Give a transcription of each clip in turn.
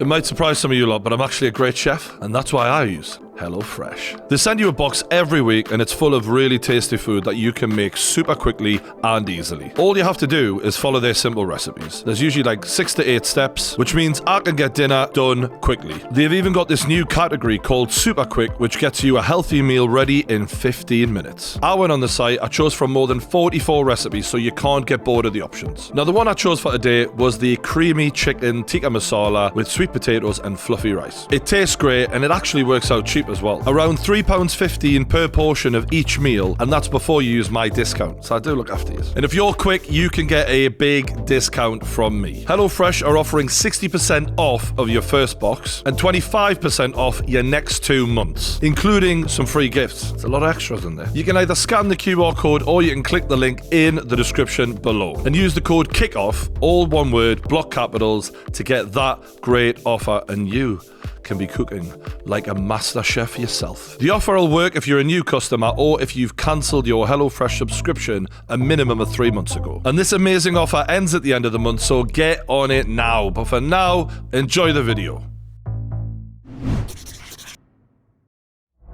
It might surprise some of you lot, but I'm actually a great chef, and that's why I use HelloFresh. They send you a box every week, and it's full of really tasty food that you can make super quickly and easily. All you have to do is follow their simple recipes. There's usually like 6 to 8 steps, which means I can get dinner done quickly. They've even got this new category called Super Quick, which gets you a healthy meal ready in 15 minutes. I went on the site, I chose from more than 44 recipes, so you can't get bored of the options. Now, the one I chose for today was the creamy chicken tikka masala with sweet potatoes and fluffy rice. It tastes great, and it actually works out cheap as well. Around £3.15 per portion of each meal, and that's before you use my discount, so I do look after you. And if you're quick, you can get a big discount from me. HelloFresh are offering 60% off of your first box and 25% off your next 2 months, including some free gifts. There's a lot of extras in there. You can either scan the QR code or you can click the link in the description below and use the code KICKOFF, all one word, block capitals, to get that great offer, and you can be cooking like a master chef yourself. The offer will work if you're a new customer or if you've cancelled your HelloFresh subscription a minimum of 3 months ago. And this amazing offer ends at the end of the month, so get on it now. But for now, enjoy the video.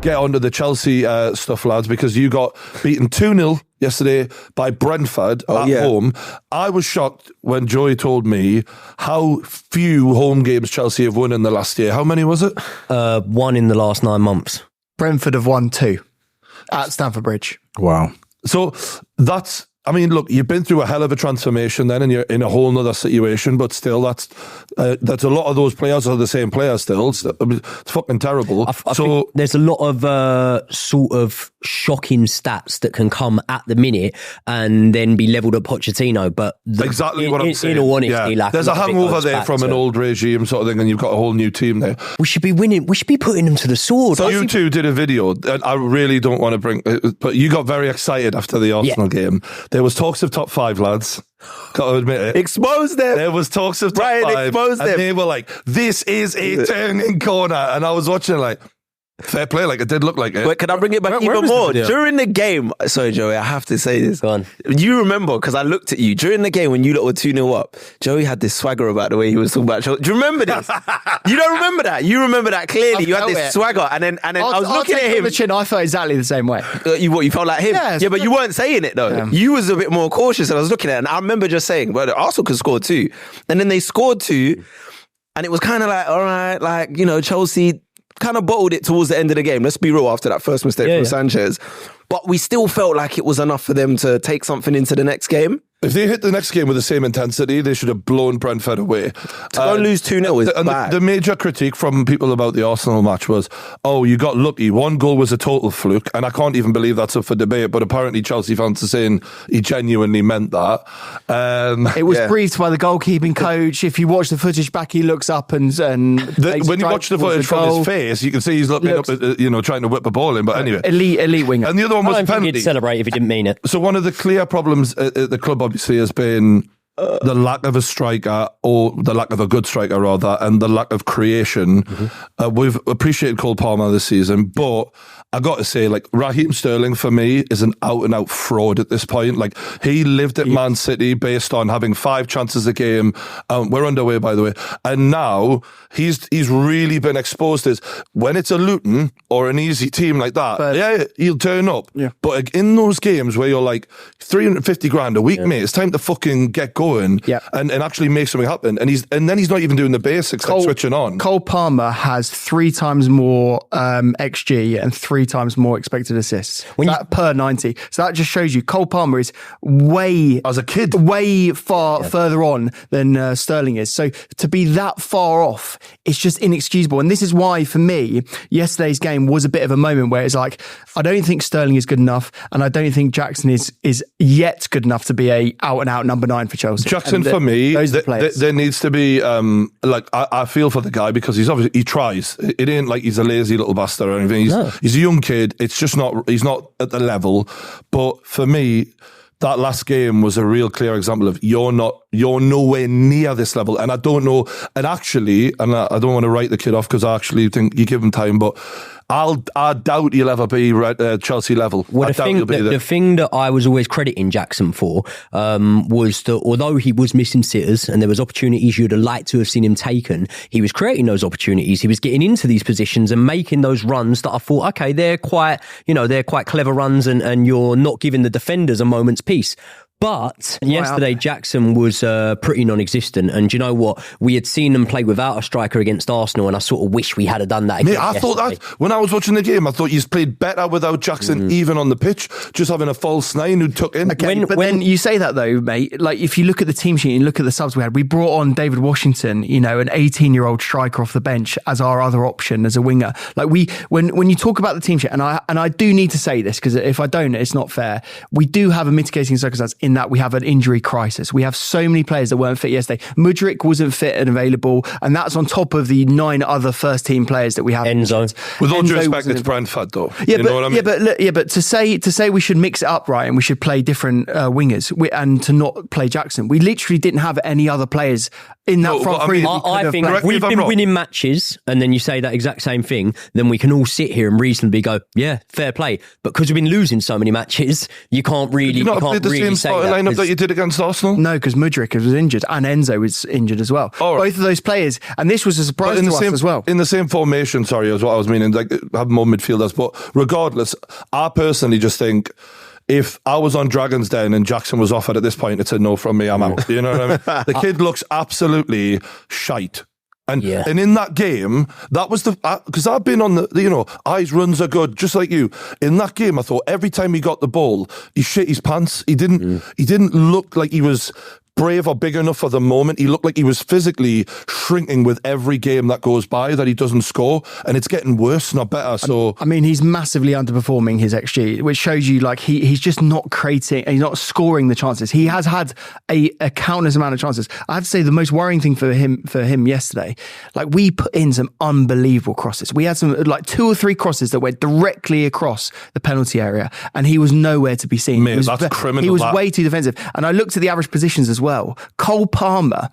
Get on to the Chelsea stuff, lads, because you got beaten 2-0 yesterday by Brentford at home. I was shocked when Joey told me how few home games Chelsea have won in the last year. How many was it? 1 in the last 9 months. Brentford have won 2 at Stamford Bridge. Wow. So that's, I mean, look, you've been through a hell of a transformation then, and you're in a whole nother situation, but still, that's a lot of those players are the same players still. It's fucking terrible. I think there's a lot of sort of shocking stats that can come at the minute and then be levelled at Pochettino, but exactly what I'm saying. In all honesty, like, there's a hangover there from an old regime sort of thing, and you've got a whole new team there. We should be winning. We should be putting them to the sword. So you two did a video, and I really don't want to bring, but you got very excited after the Arsenal game. There was talks of top 5, lads. Got to admit it. Expose them. There was talks of top 5. Expose them. And they were like, this is a turning corner. And I was watching like, fair play, like it did look like it. Wait, can I bring it back even more? During the game, sorry, Joey, I have to say this. Go on. You remember, because I looked at you, during the game when you lot were 2-0 up, Joey had this swagger about the way he was talking about Chelsea. Do you remember this? You don't remember that? You remember that clearly. You had this swagger, and then I was looking at him. The chin, I felt exactly the same way. You felt like him? Yeah, but you weren't saying it though. Yeah. You was a bit more cautious, and I was looking at it, and I remember just saying, well, Arsenal could score 2. And then they scored 2, and it was kind of like, all right, like, you know, Chelsea kind of bottled it towards the end of the game. Let's be real, after that first mistake from Sanchez. But we still felt like it was enough for them to take something into the next game. If they hit the next game with the same intensity, they should have blown Brentford away. To go and lose 2-0 is bad. The major critique from people about the Arsenal match was, oh, you got lucky. 1 goal was a total fluke. And I can't even believe that's up for debate. But apparently Chelsea fans are saying he genuinely meant that. It was briefed by the goalkeeping coach. If you watch the footage back, he looks up and when you watch the footage from his face, you can see he's looking up, trying to whip a ball in. But anyway, elite winger. And the other one was penalty. He'd celebrate if he didn't mean it. So one of the clear problems at the club obviously has been the lack of a striker, or the lack of a good striker rather, and the lack of creation. We've appreciated Cole Palmer this season, but I got to say, like, Raheem Sterling for me is an out and out fraud at this point. Like, he lived at Man City based on having 5 chances a game. We're underway, by the way, and now he's really been exposed as when it's a Luton or an easy team like that. He'll turn up. Yeah. But in those games where you're like 350 grand a week, mate, it's time to fucking get going. And actually make something happen. And then he's not even doing the basics, like switching on. Cole Palmer has 3 times more XG and 3 times more expected assists per 90. So that just shows you Cole Palmer is way further on than Sterling is. So to be that far off, it's just inexcusable. And this is why, for me, yesterday's game was a bit of a moment where it's like, I don't think Sterling is good enough, and I don't think Jackson is yet good enough to be a out and out number 9 for Chelsea. Jackson, for me, there needs to be I feel for the guy, because he tries. It ain't like he's a lazy little bastard or anything. He's a young kid. It's just he's not at the level. But for me, that last game was a real clear example of you're nowhere near this level. And I don't know, and I don't want to write the kid off, because I actually think you give him time, but I doubt he'll ever be Chelsea level. Well, the thing that I was always crediting Jackson for was that although he was missing sitters and there was opportunities you'd have liked to have seen him taken, he was creating those opportunities. He was getting into these positions and making those runs that I thought, okay, they're quite clever runs and you're not giving the defenders a moment's peace. But yesterday, Jackson was pretty non-existent. And do you know what? We had seen them play without a striker against Arsenal, and I sort of wish we had done that again. I thought that when I was watching the game, I thought he's played better without Jackson even on the pitch, just having a false nine who took in. Okay, when you say that though, mate, like if you look at the team sheet and look at the subs we brought on David Washington, an 18-year-old striker off the bench as our other option as a winger. Like when you talk about the team sheet, and I do need to say this because if I don't, it's not fair. We do have a mitigating circumstance in that we have an injury crisis. We have so many players that weren't fit yesterday. Mudryk wasn't fit and available, and that's on top of the 9 other first team players that we have. Enzo. With all due respect, it's Brentford though. But to say we should mix it up, right, and we should play different wingers and to not play Jackson. We literally didn't have any other players in that front three. I think if we've been winning matches, and then you say that exact same thing, then we can all sit here and reasonably go, yeah, fair play. But because we've been losing so many matches, you can't really say that. Lineup that you did against Arsenal? No, because Mudryk was injured and Enzo was injured as well. Right. Both of those players, and this was a surprise to us as well. In the same formation, sorry, is what I was meaning, like have more midfielders. But regardless, I personally just think if I was on Dragon's Den and Jackson was offered at this point, it's a no from me, I'm out. You know what I mean? The kid looks absolutely shite. And in that game, that was because I've been on eyes runs are good, just like you. In that game, I thought every time he got the ball, he shit his pants. He didn't look like he was brave or big enough for the moment. He looked like he was physically shrinking with every game that goes by that he doesn't score, and it's getting worse, not better. So I mean, he's massively underperforming his XG, which shows you like he's just not creating, he's not scoring the chances. He has had a countless amount of chances. I have to say the most worrying thing for him yesterday, like we put in some unbelievable crosses. We had some like 2 or 3 crosses that went directly across the penalty area, and he was nowhere to be seen. Mate, that's criminal. He was way too defensive, and I looked at the average positions as well. Cole Palmer,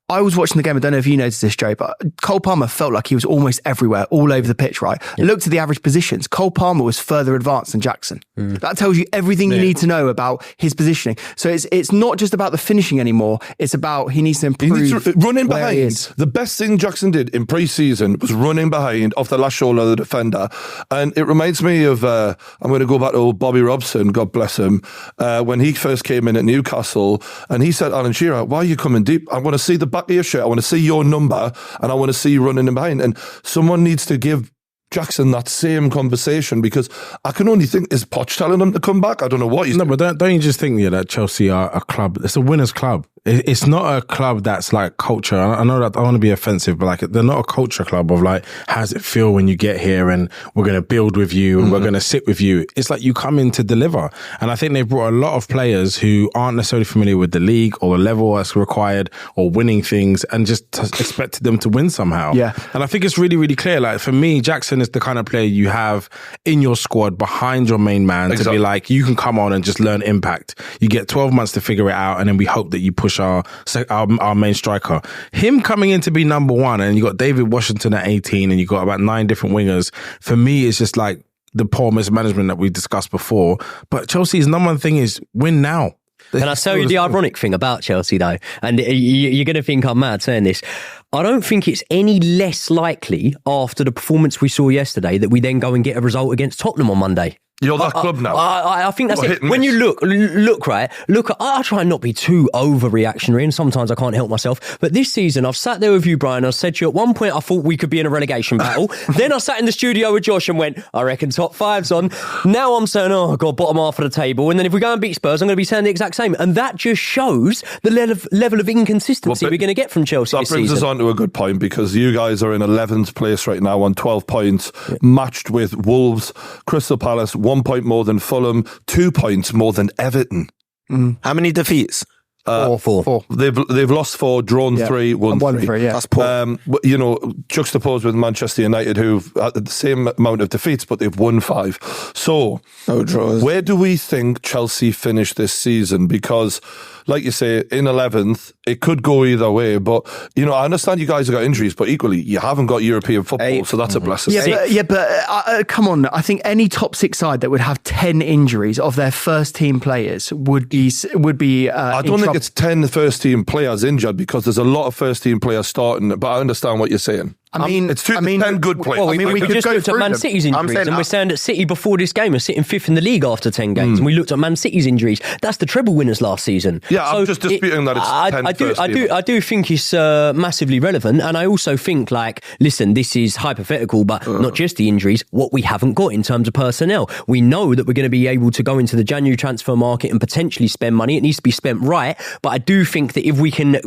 I was watching the game, I don't know if you noticed this, Joe, but Cole Palmer felt like he was almost everywhere, all over the pitch, right? Yeah. Looked at the average positions. Cole Palmer was further advanced than Jackson. That tells you everything you need to know about his positioning. So it's not just about the finishing anymore, it's about he needs to improve running behind. The best thing Jackson did in pre-season was running behind off the last shoulder of the defender. And it reminds me of, I'm going to go back to old Bobby Robson, God bless him, when he first came in at Newcastle, and he said, Alan Shearer, why are you coming deep? I want to see the back of your shirt, I want to see your number, and I want to see you running in behind. And someone needs to give Jackson that same conversation, because I can only think, is Poch telling him to come back? I don't know what he's doing. But don't you just think that Chelsea are a club, it's a winner's club. It's not a club that's like culture. I know that I want to be offensive, but like they're not a culture club of like, how does it feel when you get here and we're going to build with you and we're going to sit with you. It's like you come in to deliver. And I think they've brought a lot of players who aren't necessarily familiar with the league or the level that's required or winning things, and just expected them to win somehow. Yeah. And I think it's really, really clear. Like for me, Jackson is the kind of player you have in your squad behind your main man to be like, you can come on and just learn impact. You get 12 months to figure it out, and then we hope that you push our main striker. Him coming in to be number 1, and you got David Washington at 18, and you got about 9 different wingers. For me, it's just like the poor mismanagement that we discussed before. But Chelsea's number 1 thing is win now. Can I tell you the ironic thing about Chelsea though? And you're going to think I'm mad saying this. I don't think it's any less likely after the performance we saw yesterday that we then go and get a result against Tottenham on Monday. You're that club now. I think that's it. When you look, I try and not be too overreactionary, and sometimes I can't help myself. But this season, I've sat there with you, Brian. I said to you at one point, I thought we could be in a relegation battle. Then I sat in the studio with Josh and went, I reckon top 5's on. Now I'm saying, oh, God, bottom half of the table. And then if we go and beat Spurs, I'm going to be saying the exact same. And that just shows the level of inconsistency we're going to get from Chelsea this season. That brings us on to a good point, because you guys are in 11th place right now on 12 points, matched with Wolves, Crystal Palace, 1 point more than Fulham, 2 points more than Everton. How many defeats? 4. They've lost 4, drawn 3, won 3. Yeah. That's poor. Juxtaposed with Manchester United, who've had the same amount of defeats, but they've won 5. So, no draws. Where do we think Chelsea finish this season? Because, like you say, in 11th, it could go either way. But, I understand you guys have got injuries, but equally, you haven't got European football, so that's a blessing. But come on. I think any top 6 side that would have 10 injuries of their first team players would be. I don't think it's 10 first team players injured because there's a lot of first team players starting. But I understand what you're saying. It's 10 good players. Well, we could just look at Man City's injuries, and we're saying that City before this game are sitting 5th in the league after 10 games, and we looked at Man City's injuries. That's the treble winners last season. Yeah, I'm just disputing that it's 10 I do think it's massively relevant, and I also think, listen, this is hypothetical, but not just the injuries, what we haven't got in terms of personnel. We know that we're going to be able to go into the January transfer market and potentially spend money. It needs to be spent right, but I do think that if we can,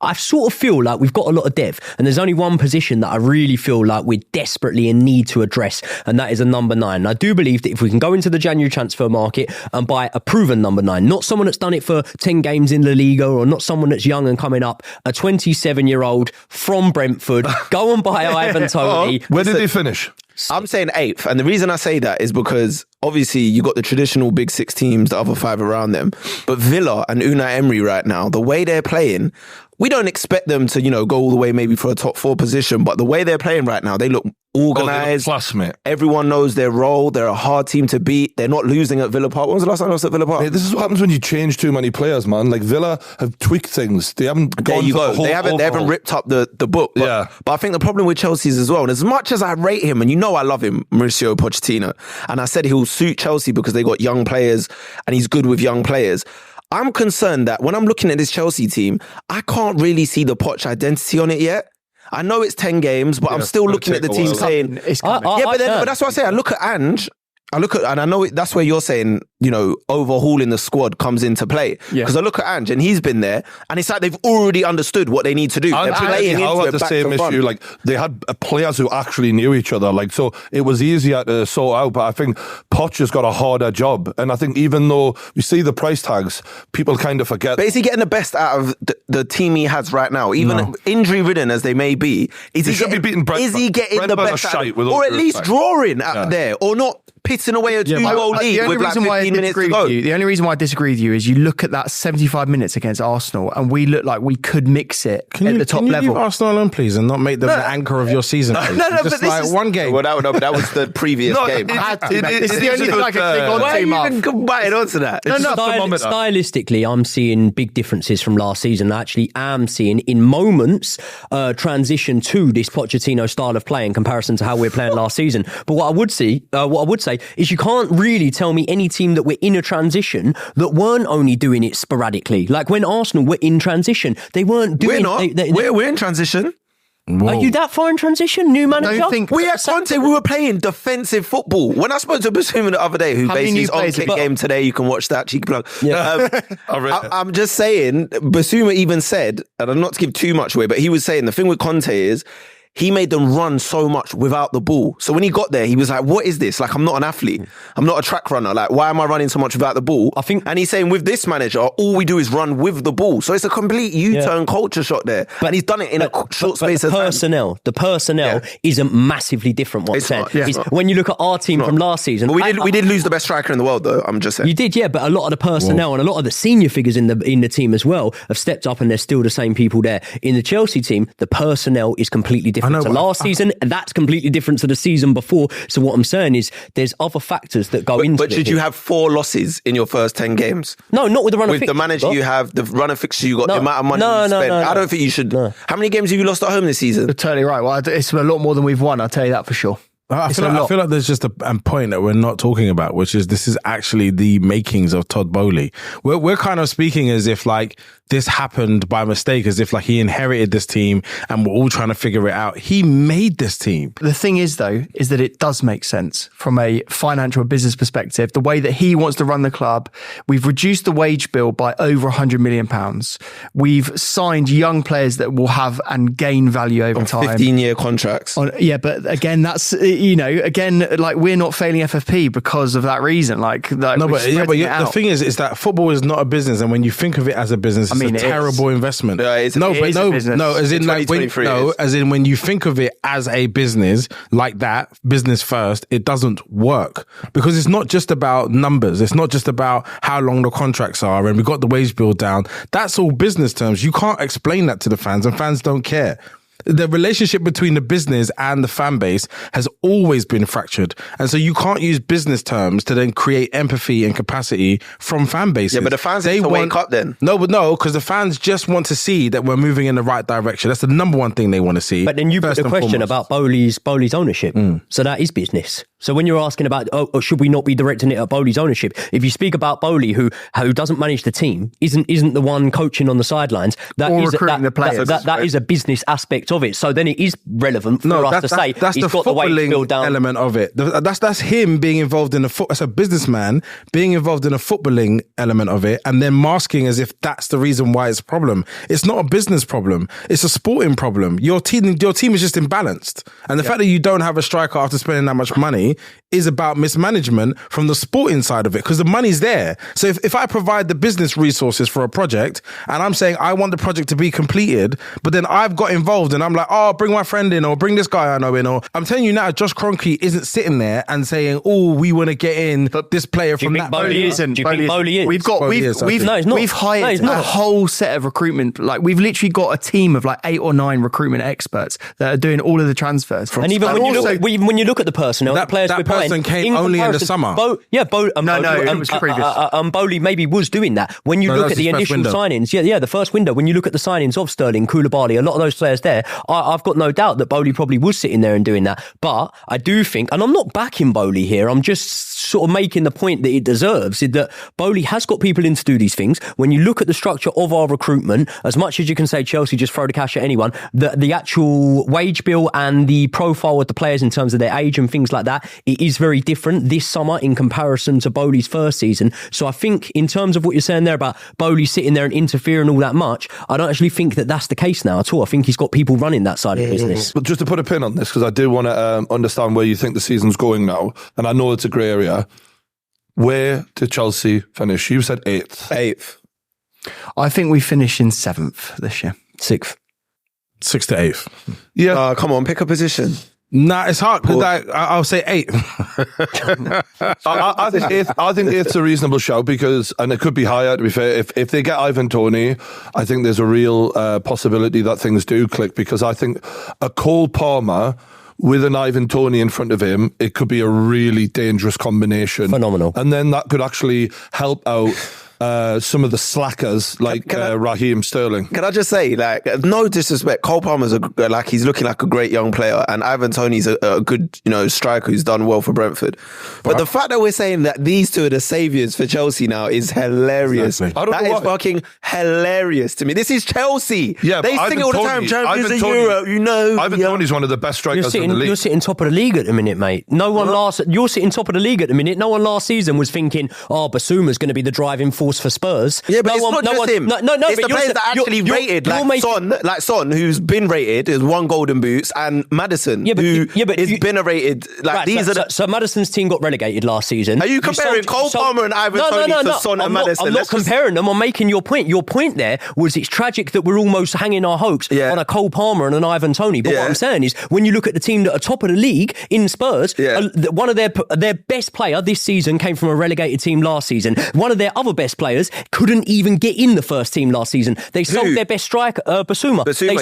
I sort of feel like we've got a lot of depth, and there's only one position that I really feel like we're desperately in need to address, and that is a number 9. And I do believe that if we can go into the January transfer market and buy a proven number 9, not someone that's done it for 10 games in La Liga or not someone that's young and coming up, a 27-year-old from Brentford, go and buy Ivan Toney. Where did they finish? I'm saying 8th. And the reason I say that is because obviously you got the traditional big 6 teams, the other 5 around them. But Villa and Unai Emery right now, the way they're playing, we don't expect them to, go all the way maybe for a top 4 position. But the way they're playing right now, they look organised. Class, mate. Everyone knows their role. They're a hard team to beat. They're not losing at Villa Park. When was the last time I was at Villa Park? Mate, this is what happens when you change too many players, man. Like Villa have tweaked things. They haven't gone there you for go. the whole They haven't ripped up the book. But I think the problem with Chelsea is as well, and as much as I rate him, and I love him, Mauricio Pochettino, and I said he'll suit Chelsea because they got young players and he's good with young players. I'm concerned that when I'm looking at this Chelsea team, I can't really see the Poch identity on it yet. I know it's 10 games, but I'm still looking at the team saying... It's coming. But that's what I say. I look at Ange... and I know that's where you're saying, overhauling the squad comes into play. Because I look at Ange and he's been there and it's like they've already understood what they need to do. They're playing into it the back same to front. issue. Like they had players who actually knew each other. Like, so it was easier to sort out. But I think Poch has got a harder job. And I think even though we see the price tags, people kind of forget. But is he getting the best out of the team he has right now? Even injury-ridden as they may be, is he getting the best out of, or at least drawing out there, or not pissing away a 2-goal lead with 15 minutes to go? The only reason why I disagree with you is you look at that 75 minutes against Arsenal and we look like we could mix it at the top level. Can you leave Arsenal alone, please, and not make them the anchor of your season? Just but one game. Well, that was the previous game. It's the only thing I can think on. Why are you even combining onto that? Stylistically, I'm seeing big differences from last season. I actually am seeing, in moments, transition to this Pochettino style of play in comparison to how we were playing last season. But what I would say is you can't really tell me any team that we're in a transition that weren't only doing it sporadically. Like when Arsenal were in transition, they weren't doing it. We're in transition. Whoa. Are you that far in transition? New manager? We at Conte, we were playing defensive football. When I spoke to Basuma the other day, who basically is on Kick Game today, you can watch that, cheeky plug. Yeah. I'm just saying, Basuma even said, and I'm not to give too much away, but he was saying the thing with Conte is, he made them run so much without the ball. So when he got there, he was like, what is this? Like, I'm not an athlete. I'm not a track runner. Like, why am I running so much without the ball? And he's saying with this manager, all we do is run with the ball. So it's a complete U-turn culture shot there. But he's done it in a short space of time. The personnel isn't massively different. When you look at our team from last season. But we did lose the best striker in the world, though. I'm just saying. You did, yeah. But a lot of the personnel and a lot of the senior figures in the team as well have stepped up, and they're still the same people there. In the Chelsea team, the personnel is completely different to last season. And that's completely different to the season before. So what I'm saying is there's other factors that go into it. But did you have 4 losses in your first 10 games? No, not with the run of fixtures. With the manager you have, the run of fixtures you got, the amount of money you spent. I don't think you should. How many games have you lost at home this season? You're totally right. Well, it's a lot more than we've won, I'll tell you that for sure. I feel like there's just a point that we're not talking about, which is this is actually the makings of Todd Bowley. We're kind of speaking as if like this happened by mistake, as if like he inherited this team and we're all trying to figure it out. He made this team. The thing is, though, is that it does make sense from a financial business perspective. The way that he wants to run the club, we've reduced the wage bill by over £100 million. We've signed young players that will have and gain value over time. 15-year contracts. But again, that's again, like we're not failing FFP because of that reason. Like but the thing is that football is not a business, and when you think of it as a business, it's a terrible investment. As in when you think of it as a business like that, business first, it doesn't work because it's not just about numbers. It's not just about how long the contracts are and we got the wage bill down. That's all business terms. You can't explain that to the fans, and fans don't care. The relationship between the business and the fan base has always been fractured. And so you can't use business terms to then create empathy and capacity from fan bases. Yeah, but the fans need to wake up then. No, because the fans just want to see that we're moving in the right direction. That's the number one thing they want to see. But then you put the question about Bowley's ownership. So that is business. So when you're asking about, should we not be directing it at Bowley's ownership? If you speak about Bowley, who doesn't manage the team, isn't the one coaching on the sidelines, that is a business aspect of it. So then it is relevant for us to say that's he's the got the wage bill down. Element of it. That's him being involved in as a businessman being involved in a footballing element of it, and then masking as if that's the reason why it's a problem. It's not a business problem. It's a sporting problem. Your team is just imbalanced, and the fact that you don't have a striker after spending that much money is about mismanagement from the sporting side of it, because the money's there. So if I provide the business resources for a project and I'm saying I want the project to be completed, but then I've got involved and I'm like, bring my friend in or bring this guy I know in, or I'm telling you now, Josh Kroenke isn't sitting there and saying, we want to get in this player from that. Bowley isn't. Do you think Bowley is? We've hired a whole set of recruitment. Like we've literally got a team of like 8 or 9 recruitment experts that are doing all of the transfers. And even when you look at the personnel, the players we're playing, came only in the summer. It was previous. Bowley maybe was doing that. When you look at the initial signings, the first window, when you look at the signings of Sterling, Koulibaly, a lot of those players there, I've got no doubt that Bowley probably was sitting there and doing that. But I do think, and I'm not backing Bowley here, I'm just sort of making the point that it deserves, is that Bowley has got people in to do these things. When you look at the structure of our recruitment, as much as you can say Chelsea just throw the cash at anyone, the actual wage bill and the profile of the players in terms of their age and things like that, it is very different this summer in comparison to Bowley's first season. So I think in terms of what you're saying there about Bowley sitting there and interfering all that much, I don't actually think that that's the case now at all. I think he's got people running that side of the business. But just to put a pin on this, because I do want to understand where you think the season's going now, and I know it's a grey area. Where did Chelsea finish? You said 8th. I think we finish in 7th this year. 6th. 6th to 8th. Yeah. Come on, pick a position. Nah, it's hard because I'll say 8. I think 8th's a reasonable shout because, and it could be higher to be fair, if they get Ivan Toney, I think there's a real possibility that things do click, because I think a Cole Palmer with an Ivan Toney in front of him, it could be a really dangerous combination. Phenomenal. And then that could actually help out some of the slackers like Raheem Sterling. Can I just say, like, no disrespect, Cole Palmer's he's looking like a great young player, and Ivan Toney's a good, striker who's done well for Brentford. But the fact that we're saying that these two are the saviours for Chelsea now is hilarious. Exactly. That is fucking hilarious to me. This is Chelsea. Yeah, they sing it all the time. Champions of Europe, Ivan Toney's one of the best strikers in the league. You're sitting top of the league at the minute, mate. You're sitting top of the league at the minute. No one last season was thinking, Basuma's going to be the driving force for Spurs. Yeah, but it's not just him. No, it's the players that actually rated, like Son, who's been rated, has won Golden Boots, and Madison, who has been rated. So Madison's team got relegated last season. Are you comparing Cole Palmer and Ivan Toney to Son and Madison? I'm not comparing them. I'm making your point. Your point there was it's tragic that we're almost hanging our hopes on a Cole Palmer and an Ivan Toney. But what I'm saying is, when you look at the team that are top of the league in Spurs, one of their best player this season came from a relegated team last season. One of their other best players couldn't even get in the first team last season. They sold their best striker, Basuma. They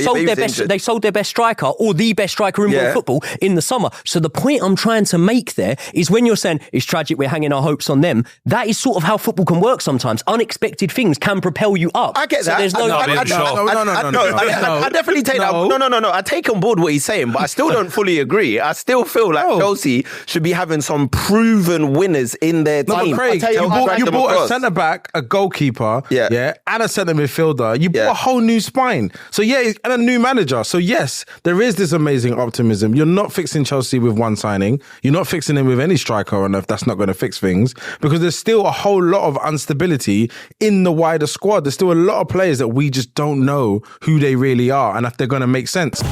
sold their best striker, or the best striker in world football, in the summer. So the point I'm trying to make there is, when you're saying it's tragic we're hanging our hopes on them, that is sort of how football can work sometimes. Unexpected things can propel you up. I get that. So there's I definitely take that. No. I take on board what he's saying, but I still don't fully agree. I still feel like Chelsea should be having some proven winners in their team. But Craig, you bought a centre-back, a goalkeeper, and a centre midfielder. You bought a whole new spine. So and a new manager. So yes, there is this amazing optimism. You're not fixing Chelsea with one signing. You're not fixing him with any striker, and if that's not going to fix things, because there's still a whole lot of instability in the wider squad. There's still a lot of players that we just don't know who they really are and if they're going to make sense.